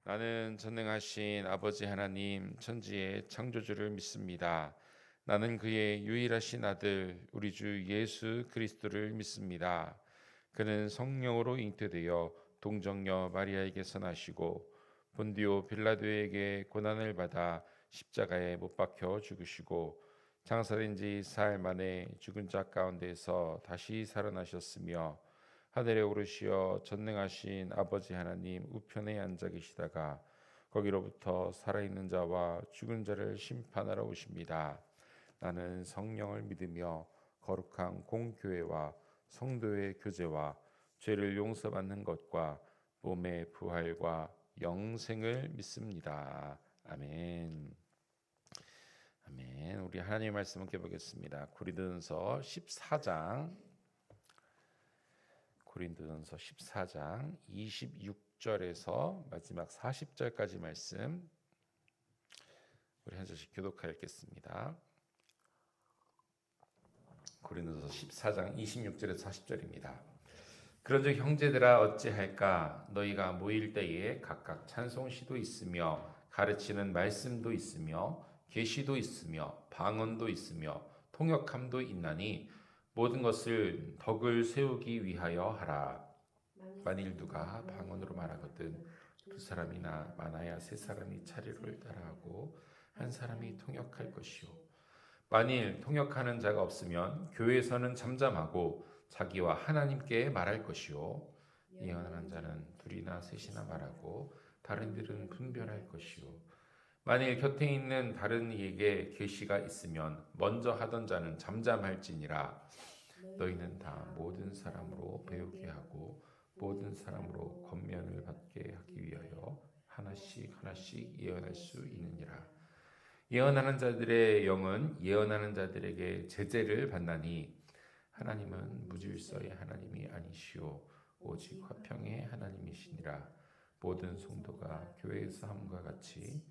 나는 전능하신 아버지 하나님 천지의 창조주를 믿습니다. 나는 그의 유일하신 아들 우리 주 예수 그리스도를 믿습니다. 그는 성령으로 잉태되어 동정녀 마리아에게서 나시고 본디오 빌라도에게 고난을 받아 십자가에 못 박혀 죽으시고 장사된 지 사흘 만에 죽은 자 가운데서 다시 살아나셨으며 하늘에 오르시어 전능하신 아버지 하나님 우편에 앉아 계시다가 거기로부터 살아있는 자와 죽은 자를 심판하러 오십니다. 나는 성령을 믿으며 거룩한 공교회와 성도의 교제와 죄를 용서받는 것과 몸의 부활과 영생을 믿습니다. 아멘. 아멘. 우리 하나님의 말씀 함께 보겠습니다. 고린도전서 14장 26절에서 마지막 40절까지 말씀 우리 한 절씩 교독하여 읽겠습니다. 고린도서 14장 26절에서 40절입니다. 그런즉 형제들아 어찌할까? 너희가 모일 때에 각각 찬송시도 있으며 가르치는 말씀도 있으며 계시도 있으며 방언도 있으며 통역함도 있나니 모든 것을 덕을 세우기 위하여 하라. 만일 누가 방언으로 말하거든 두 사람이나 많아야 세 사람이 차례를 따라하고 한 사람이 통역할 것이요. 만일 통역하는 자가 없으면 교회에서는 잠잠하고 자기와 하나님께 말할 것이요. 예언하는 자는 둘이나 셋이나 말하고 다른 들은 분별할 것이요. 만일 곁에 있는 다른 이에게 계시가 있으면 먼저 하던 자는 잠잠할지니라. 너희는 다 모든 사람으로 배우게 하고 모든 사람으로 권면을 받게 하기 위하여 하나씩 하나씩 예언할 수 있느니라. 예언하는 자들의 영은 예언하는 자들에게 제재를 받나니 하나님은 무질서의 하나님이 아니시오 오직 화평의 하나님이시니라. 모든 성도가 교회에서 함과 같이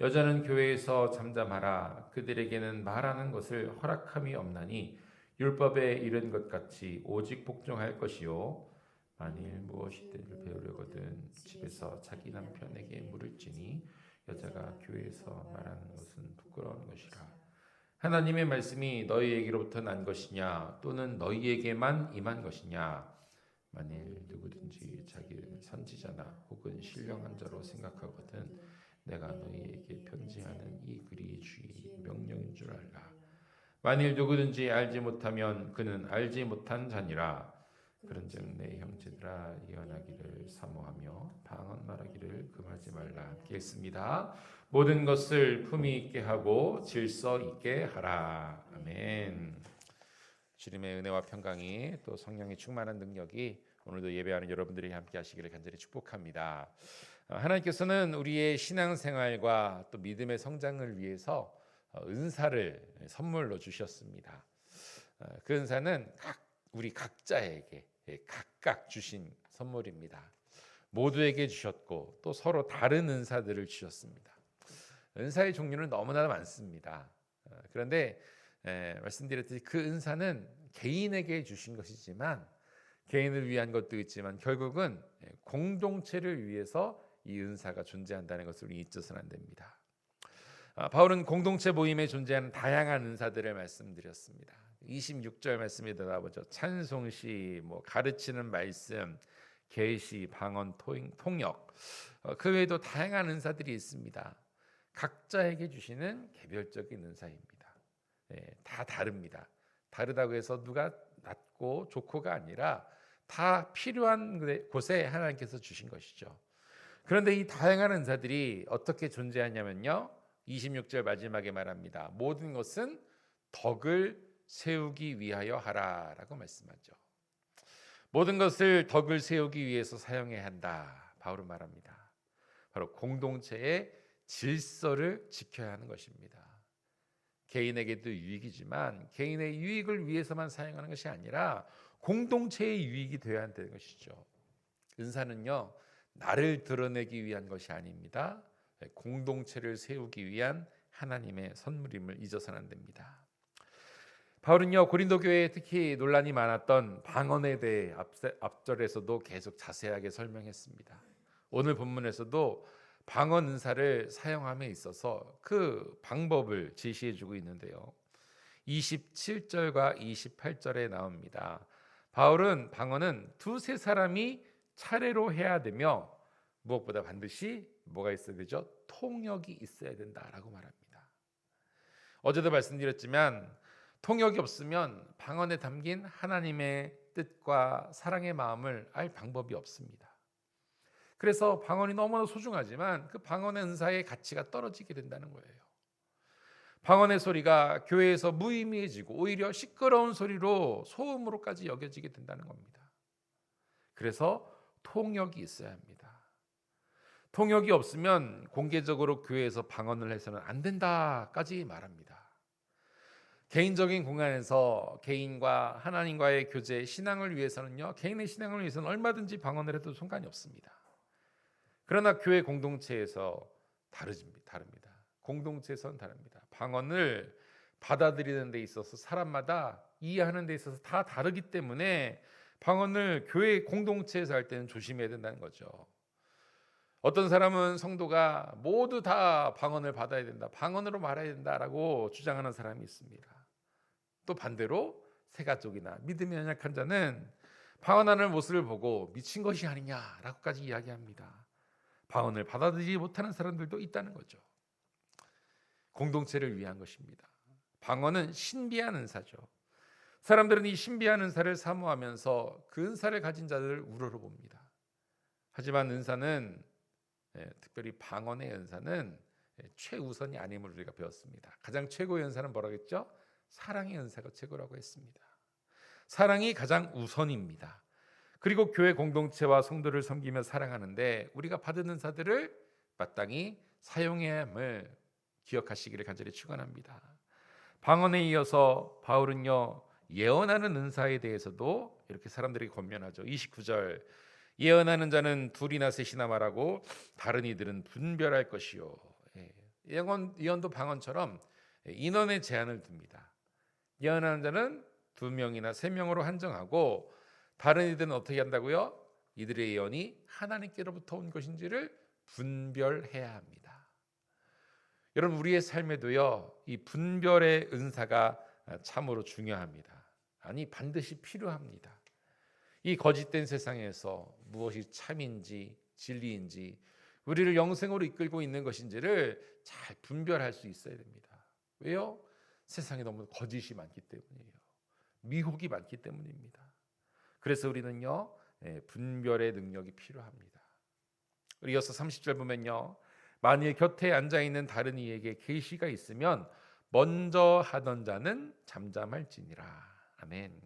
여자는 교회에서 잠잠하라. 그들에게는 말하는 것을 허락함이 없나니 율법에 이른 것 같이 오직 복종할 것이요. 만일 무엇이든지 배우려거든 집에서 자기 남편에게 물을지니 여자가 교회에서 말하는 것은 부끄러운 것이라. 하나님의 말씀이 너희에게로부터 난 것이냐 또는 너희에게만 임한 것이냐. 만일 누구든지 자기를 선지자나 혹은 신령한 자로 생각하거든 내가 너희에게 편지하는 이 글이 주의 명령인 줄 알라. 만일 누구든지 알지 못하면 그는 알지 못한 자니라. 그런즉 내 형제들아 예언하기를 사모하며 방언 말하기를 금하지 말라. 함께 읽습니다. 모든 것을 품위 있게 하고 질서 있게 하라. 아멘. 주님의 은혜와 평강이 또 성령의 충만한 능력이 오늘도 예배하는 여러분들이 함께 하시기를 간절히 축복합니다. 하나님께서는 우리의 신앙생활과 또 믿음의 성장을 위해서 은사를 선물로 주셨습니다. 그 은사는 우리 각자에게 각각 주신 선물입니다. 모두에게 주셨고 또 서로 다른 은사들을 주셨습니다. 은사의 종류는 너무나 많습니다. 그런데 말씀드렸듯이 그 은사는 개인에게 주신 것이지만 개인을 위한 것도 있지만 결국은 공동체를 위해서 이 은사가 존재한다는 것을 우리 잊어서는 안 됩니다. 바울은 공동체 모임에 존재하는 다양한 은사들을 말씀드렸습니다. 26절 말씀에 들어보죠. 찬송시, 가르치는 말씀, 계시, 방언, 통역, 그 외에도 다양한 은사들이 있습니다. 각자에게 주시는 개별적인 은사입니다. 다 다릅니다. 다르다고 해서 누가 낫고 좋고가 아니라 다 필요한 곳에 하나님께서 주신 것이죠. 그런데 이 다양한 은사들이 어떻게 존재하냐면요. 26절 마지막에 말합니다. 모든 것은 덕을 세우기 위하여 하라라고 말씀하죠. 모든 것을 덕을 세우기 위해서 사용해야 한다. 바울은 말합니다. 바로 공동체의 질서를 지켜야 하는 것입니다. 개인에게도 유익이지만 개인의 유익을 위해서만 사용하는 것이 아니라 공동체의 유익이 되어야 한다는 것이죠. 은사는요, 나를 드러내기 위한 것이 아닙니다. 공동체를 세우기 위한 하나님의 선물임을 잊어서는 안 됩니다. 바울은요, 고린도 교회에 특히 논란이 많았던 방언에 대해 앞절에서도 계속 자세하게 설명했습니다. 오늘 본문에서도 방언 은사를 사용함에 있어서 그 방법을 제시해 주고 있는데요. 27절과 28절에 나옵니다. 바울은 방언은 두세 사람이 차례로 해야 되며 무엇보다 반드시 뭐가 있어야 되죠? 통역이 있어야 된다라고 말합니다. 어제도 말씀드렸지만 통역이 없으면 방언에 담긴 하나님의 뜻과 사랑의 마음을 알 방법이 없습니다. 그래서 방언이 너무나 소중하지만 그 방언의 은사의 가치가 떨어지게 된다는 거예요. 방언의 소리가 교회에서 무의미해지고 오히려 시끄러운 소리로 소음으로까지 여겨지게 된다는 겁니다. 그래서 통역이 있어야 합니다. 통역이 없으면 공개적으로 교회에서 방언을 해서는 안 된다까지 말합니다. 개인적인 공간에서 개인과 하나님과의 교제, 신앙을 위해서는요, 개인의 신앙을 위해서는 얼마든지 방언을 해도 상관이 없습니다. 그러나 교회 공동체에서 다릅니다. 공동체에서는 다릅니다. 방언을 받아들이는 데 있어서 사람마다 이해하는 데 있어서 다 다르기 때문에 방언을 교회 공동체에서 할 때는 조심해야 된다는 거죠. 어떤 사람은 성도가 모두 다 방언을 받아야 된다, 방언으로 말해야 된다라고 주장하는 사람이 있습니다. 또 반대로 새가족이나 믿음이 연약한 자는 방언하는 모습을 보고 미친 것이 아니냐라고까지 이야기합니다. 방언을 받아들이지 못하는 사람들도 있다는 거죠. 공동체를 위한 것입니다. 방언은 신비한 은사죠. 사람들은 이 신비한 은사를 사모하면서 그 은사를 가진 자들을 우러러봅니다. 하지만 은사는, 특별히 방언의 은사는 최우선이 아님을 우리가 배웠습니다. 가장 최고의 은사는 뭐라고 했죠? 사랑의 은사가 최고라고 했습니다. 사랑이 가장 우선입니다. 그리고 교회 공동체와 성도를 섬기며 사랑하는데 우리가 받은 은사들을 마땅히 사용해야 함을 기억하시기를 간절히 축원합니다. 방언에 이어서 바울은요, 예언하는 은사에 대해서도 이렇게 사람들에게 권면하죠. 29절, 예언하는 자는 둘이나 셋이나 말하고 다른 이들은 분별할 것이요. 예언도 방언처럼 인원의 제한을 둡니다. 예언하는 자는 2명이나 3명으로 한정하고 다른 이들은 어떻게 한다고요? 이들의 예언이 하나님께로부터 온 것인지를 분별해야 합니다. 여러분, 우리의 삶에도요, 이 분별의 은사가 참으로 중요합니다. 아니, 반드시 필요합니다. 이 거짓된 세상에서 무엇이 참인지 진리인지 우리를 영생으로 이끌고 있는 것인지를 잘 분별할 수 있어야 됩니다. 왜요? 세상에 너무 거짓이 많기 때문이에요. 미혹이 많기 때문입니다. 그래서 우리는요, 분별의 능력이 필요합니다. 이어서 30절 보면요, 만일 곁에 앉아있는 다른 이에게 계시가 있으면 먼저 하던 자는 잠잠할지니라. 아멘.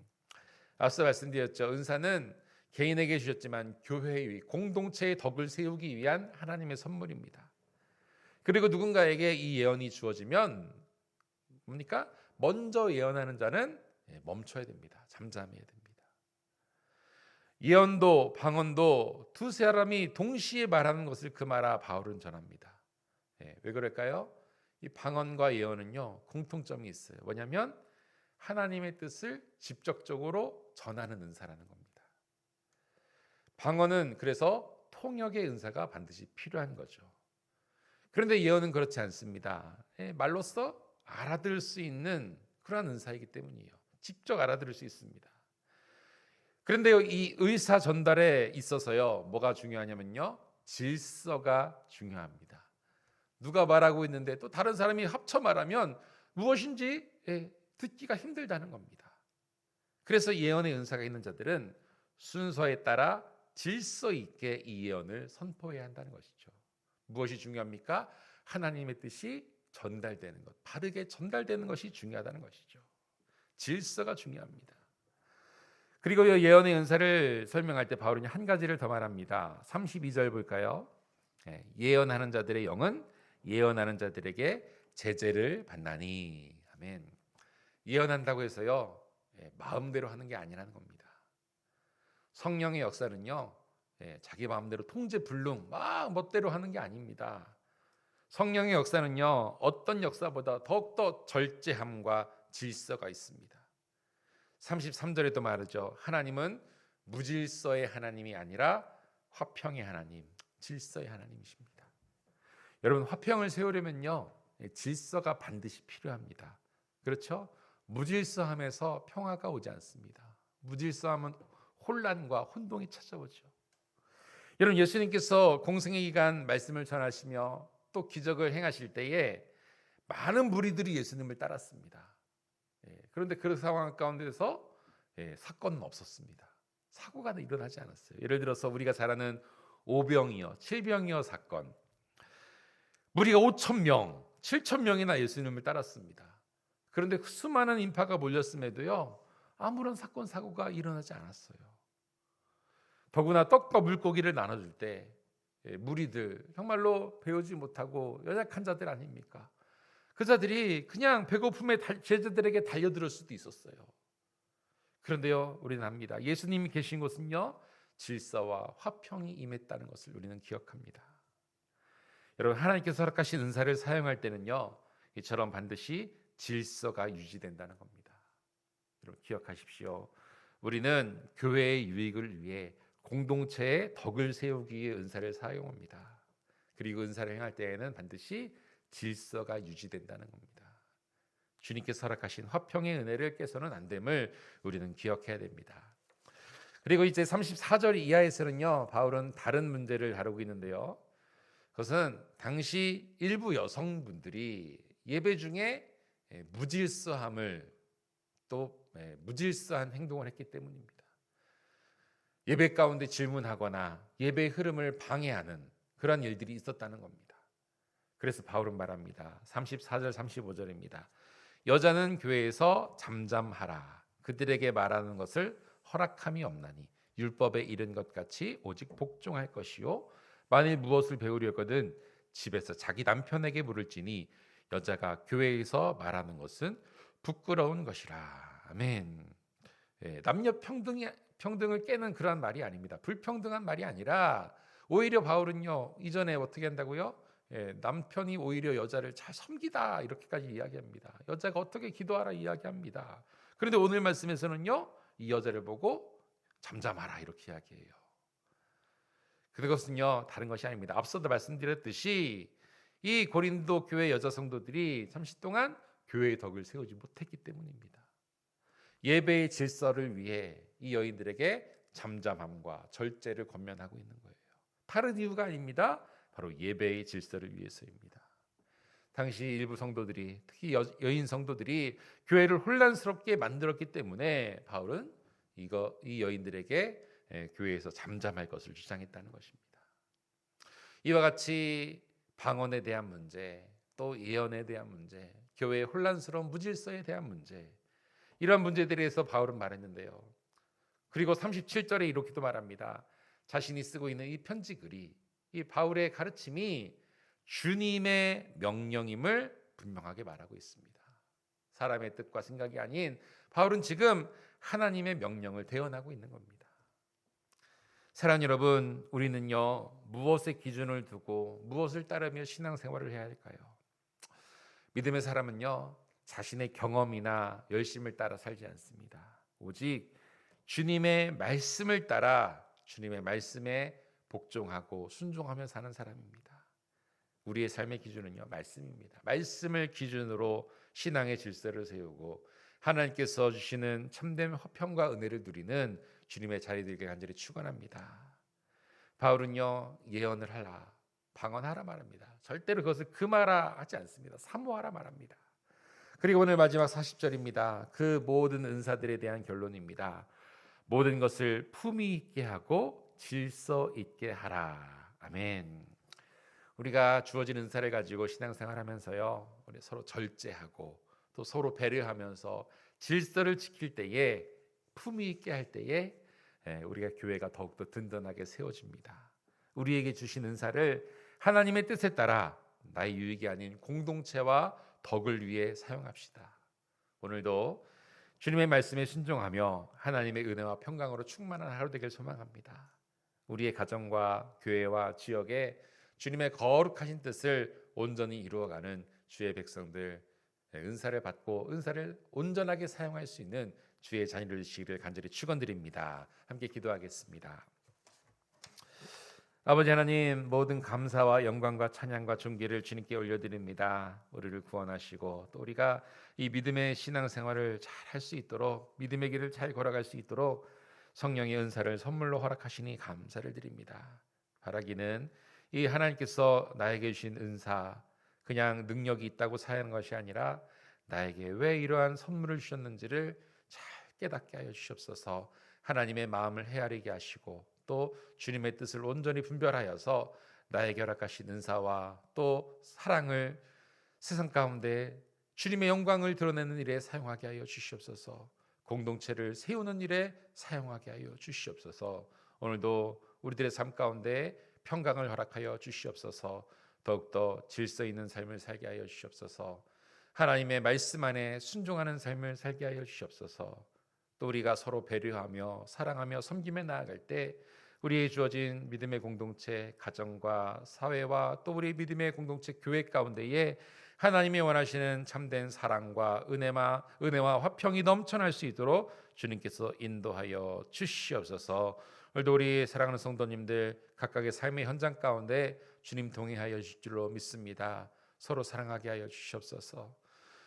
앞서 말씀드렸죠. 은사는 개인에게 주셨지만 교회의 공동체의 덕을 세우기 위한 하나님의 선물입니다. 그리고 누군가에게 이 예언이 주어지면 뭡니까? 먼저 예언하는 자는 멈춰야 됩니다. 잠잠해야 됩니다. 예언도 방언도 두 사람이 동시에 말하는 것을 금하라 바울은 전합니다. 왜 그럴까요? 이 방언과 예언은요, 공통점이 있어요. 뭐냐면 하나님의 뜻을 직접적으로 전하는 은사라는 겁니다. 방언은 그래서 통역의 은사가 반드시 필요한 거죠. 그런데 예언은 그렇지 않습니다. 말로써 알아들을 수 있는 그러한 은사이기 때문이에요. 직접 알아들을 수 있습니다. 그런데요, 이 의사 전달에 있어서요, 뭐가 중요하냐면요, 질서가 중요합니다. 누가 말하고 있는데 또 다른 사람이 합쳐 말하면 무엇인지 듣기가 힘들다는 겁니다. 그래서 예언의 은사가 있는 자들은 순서에 따라 질서 있게 이 예언을 선포해야 한다는 것이죠. 무엇이 중요합니까? 하나님의 뜻이 전달되는 것, 바르게 전달되는 것이 중요하다는 것이죠. 질서가 중요합니다. 그리고 예언의 은사를 설명할 때 바울은 한 가지를 더 말합니다. 32절 볼까요? 예언하는 자들의 영은 예언하는 자들에게 제재를 받나니. 아멘. 예언한다고 해서요, 마음대로 하는 게 아니라는 겁니다. 성령의 역사는요, 자기 마음대로 통제불능 막 멋대로 하는 게 아닙니다. 성령의 역사는요, 어떤 역사보다 더욱더 절제함과 질서가 있습니다. 33절에도 말하죠. 하나님은 무질서의 하나님이 아니라 화평의 하나님, 질서의 하나님이십니다. 여러분, 화평을 세우려면요, 질서가 반드시 필요합니다. 그렇죠? 무질서함에서 평화가 오지 않습니다. 무질서함은 혼란과 혼동이 찾아오죠. 여러분, 예수님께서 공생의 기간 말씀을 전하시며 또 기적을 행하실 때에 많은 무리들이 예수님을 따랐습니다. 그런데 그 상황 가운데서 사건은 없었습니다. 사고가 일어나지 않았어요. 예를 들어서 우리가 잘 아는 오병이어, 칠병이어 사건. 무리가 5,000명, 7,000명이나 예수님을 따랐습니다. 그런데 수많은 인파가 몰렸음에도요, 아무런 사건 사고가 일어나지 않았어요. 더구나 떡과 물고기를 나눠줄 때 무리들, 정말로 배우지 못하고 연약한 자들 아닙니까? 그 자들이 그냥 배고픔에 제자들에게 달려들 수도 있었어요. 그런데요, 우리는 압니다. 예수님이 계신 곳은요, 질서와 화평이 임했다는 것을 우리는 기억합니다. 여러분, 하나님께서 허락하신 은사를 사용할 때는요, 이처럼 반드시 질서가 유지된다는 겁니다. 여러분, 기억하십시오. 우리는 교회의 유익을 위해 공동체의 덕을 세우기 위해 은사를 사용합니다. 그리고 은사를 행할 때에는 반드시 질서가 유지된다는 겁니다. 주님께서 허락하신 화평의 은혜를 깨서는 안 됨을 우리는 기억해야 됩니다. 그리고 이제 34절 이하에서는요, 바울은 다른 문제를 다루고 있는데요, 그것은 당시 일부 여성분들이 예배 중에 무질서함을 또 무질서한 행동을 했기 때문입니다. 예배 가운데 질문하거나 예배의 흐름을 방해하는 그런 일들이 있었다는 겁니다. 그래서 바울은 말합니다. 34절 35절입니다. 여자는 교회에서 잠잠하라. 그들에게 말하는 것을 허락함이 없나니 율법에 이른 것 같이 오직 복종할 것이요, 만일 무엇을 배우려거든 집에서 자기 남편에게 물을지니 여자가 교회에서 말하는 것은 부끄러운 것이라. 아멘. 남녀 평등을 깨는 그러한 말이 아닙니다. 불평등한 말이 아니라 오히려 바울은요, 이전에 어떻게 한다고요? 남편이 오히려 여자를 잘 섬기다 이렇게까지 이야기합니다. 여자가 어떻게 기도하라 이야기합니다. 그런데 오늘 말씀에서는요, 이 여자를 보고 잠잠하라 이렇게 이야기해요. 그것은요, 다른 것이 아닙니다. 앞서도 말씀드렸듯이 이 고린도 교회 여자 성도들이 잠시 동안 교회의 덕을 세우지 못했기 때문입니다. 예배의 질서를 위해 이 여인들에게 잠잠함과 절제를 권면하고 있는 거예요. 다른 이유가 아닙니다. 바로 예배의 질서를 위해서입니다. 당시 일부 성도들이, 특히 여인 성도들이 교회를 혼란스럽게 만들었기 때문에 바울은 이 여인들에게 교회에서 잠잠할 것을 주장했다는 것입니다. 이와 같이 방언에 대한 문제, 또 예언에 대한 문제, 교회의 혼란스러운 무질서에 대한 문제, 이러한 문제들에 대해서 바울은 말했는데요. 그리고 37절에 이렇게도 말합니다. 자신이 쓰고 있는 이 편지글이, 이 바울의 가르침이 주님의 명령임을 분명하게 말하고 있습니다. 사람의 뜻과 생각이 아닌 바울은 지금 하나님의 명령을 대언하고 있는 겁니다. 사랑하는 여러분, 우리는요, 무엇의 기준을 두고 무엇을 따르며 신앙생활을 해야 할까요? 믿음의 사람은요, 자신의 경험이나 열심을 따라 살지 않습니다. 오직 주님의 말씀을 따라 주님의 말씀에 복종하고 순종하며 사는 사람입니다. 우리의 삶의 기준은요, 말씀입니다. 말씀을 기준으로 신앙의 질서를 세우고 하나님께서 주시는 참된 화평과 은혜를 누리는 주님의 자리들에게 간절히 축원합니다. 바울은요, 예언을 하라, 방언하라 말합니다. 절대로 그것을 금하라 하지 않습니다. 사모하라 말합니다. 그리고 오늘 마지막 40절입니다. 그 모든 은사들에 대한 결론입니다. 모든 것을 품위 있게 하고 질서 있게 하라. 아멘. 우리가 주어진 은사를 가지고 신앙생활하면서요, 우리 서로 절제하고 또 서로 배려하면서 질서를 지킬 때에, 품위 있게 할 때에 우리가 교회가 더욱더 든든하게 세워집니다. 우리에게 주신 은사를 하나님의 뜻에 따라 나의 유익이 아닌 공동체와 덕을 위해 사용합시다. 오늘도 주님의 말씀에 순종하며 하나님의 은혜와 평강으로 충만한 하루 되길 소망합니다. 우리의 가정과 교회와 지역에 주님의 거룩하신 뜻을 온전히 이루어가는 주의 백성들, 은사를 받고 은사를 온전하게 사용할 수 있는 주의 자녀들 되시기를 간절히 축원드립니다. 함께 기도하겠습니다. 아버지 하나님, 모든 감사와 영광과 찬양과 존귀를 주님께 올려드립니다. 우리를 구원하시고 또 우리가 이 믿음의 신앙생활을 잘 할 수 있도록, 믿음의 길을 잘 걸어갈 수 있도록 성령의 은사를 선물로 허락하시니 감사를 드립니다. 바라기는 이 하나님께서 나에게 주신 은사, 그냥 능력이 있다고 사용하는 것이 아니라 나에게 왜 이러한 선물을 주셨는지를 잘 깨닫게 하여 주시옵소서. 하나님의 마음을 헤아리게 하시고 또 주님의 뜻을 온전히 분별하여서 나에게 허락하신 은사와 또 사랑을 세상 가운데 주님의 영광을 드러내는 일에 사용하게 하여 주시옵소서. 공동체를 세우는 일에 사용하게 하여 주시옵소서. 오늘도 우리들의 삶 가운데 평강을 허락하여 주시옵소서. 더욱더 질서 있는 삶을 살게 하여 주시옵소서. 하나님의 말씀 안에 순종하는 삶을 살게 하여 주시옵소서. 또 우리가 서로 배려하며 사랑하며 섬김에 나아갈 때 우리의 주어진 믿음의 공동체, 가정과 사회와 또 우리 믿음의 공동체 교회 가운데에 하나님이 원하시는 참된 사랑과 은혜와 화평이 넘쳐날 수 있도록 주님께서 인도하여 주시옵소서. 오늘도 우리 사랑하는 성도님들 각각의 삶의 현장 가운데 주님 동행하여 주실 줄로 믿습니다. 서로 사랑하게 하여 주시옵소서.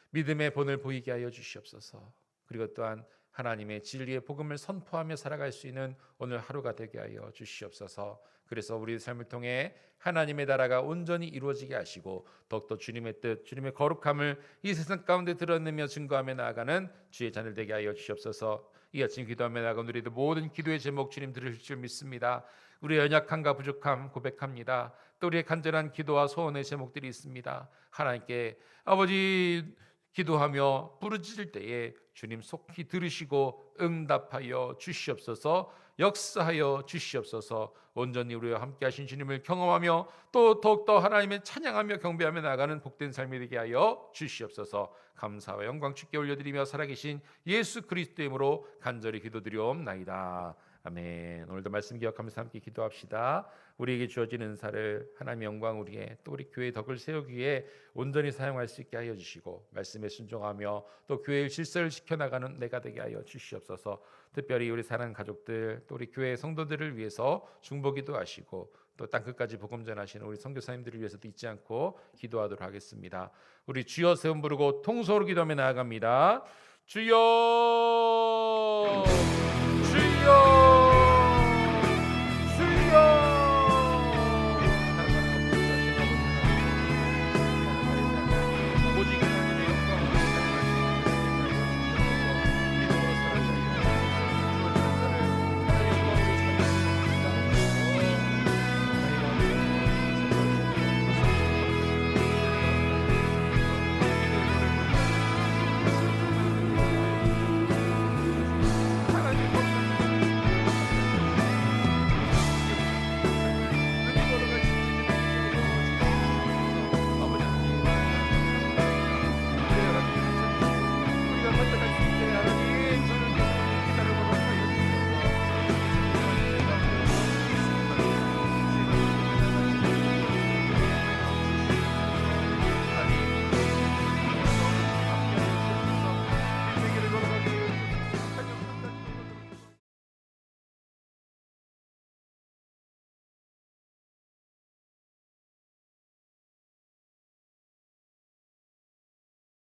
믿음의 본을 보이게 하여 주시옵소서. 그리고 또한 하나님의 진리의 복음을 선포하며 살아갈 수 있는 오늘 하루가 되게 하여 주시옵소서. 그래서 우리 삶을 통해 하나님의 나라가 온전히 이루어지게 하시고 더욱더 주님의 뜻, 주님의 거룩함을 이 세상 가운데 드러내며 증거하며 나아가는 주의 자녀 되게 하여 주시옵소서. 이 아침 기도하며 나아간 우리들 모든 기도의 제목 주님 들으실 줄 믿습니다. 우리의 연약함과 부족함 고백합니다. 또 우리의 간절한 기도와 소원의 제목들이 있습니다. 하나님께 아버지 기도하며 부르짖을 때에 주님 속히 들으시고 응답하여 주시옵소서. 역사하여 주시옵소서. 온전히 우리와 함께 하신 주님을 경험하며 또 더욱더 하나님의 찬양하며 경배하며 나아가는 복된 삶이 되게 하여 주시옵소서. 감사와 영광 주께 올려드리며 살아계신 예수 그리스도의 이름으로 간절히 기도드리옵나이다. 아멘. 오늘도 말씀 기억하면서 함께 기도합시다. 우리에게 주어진 은사를 하나님의 영광 우리의 또 우리 교회의 덕을 세우기 위해 온전히 사용할 수 있게 하여 주시고 말씀에 순종하며 또 교회의 질서를 지켜나가는 내가 되게 하여 주시옵소서. 특별히 우리 사랑하는 가족들 또 우리 교회 성도들을 위해서 중보기도 하시고 또 땅끝까지 복음 전하시는 우리 선교사님들을 위해서도 잊지 않고 기도하도록 하겠습니다. 우리 주여 세움 부르고 통소로 기도하며 나아갑니다. 주여 주여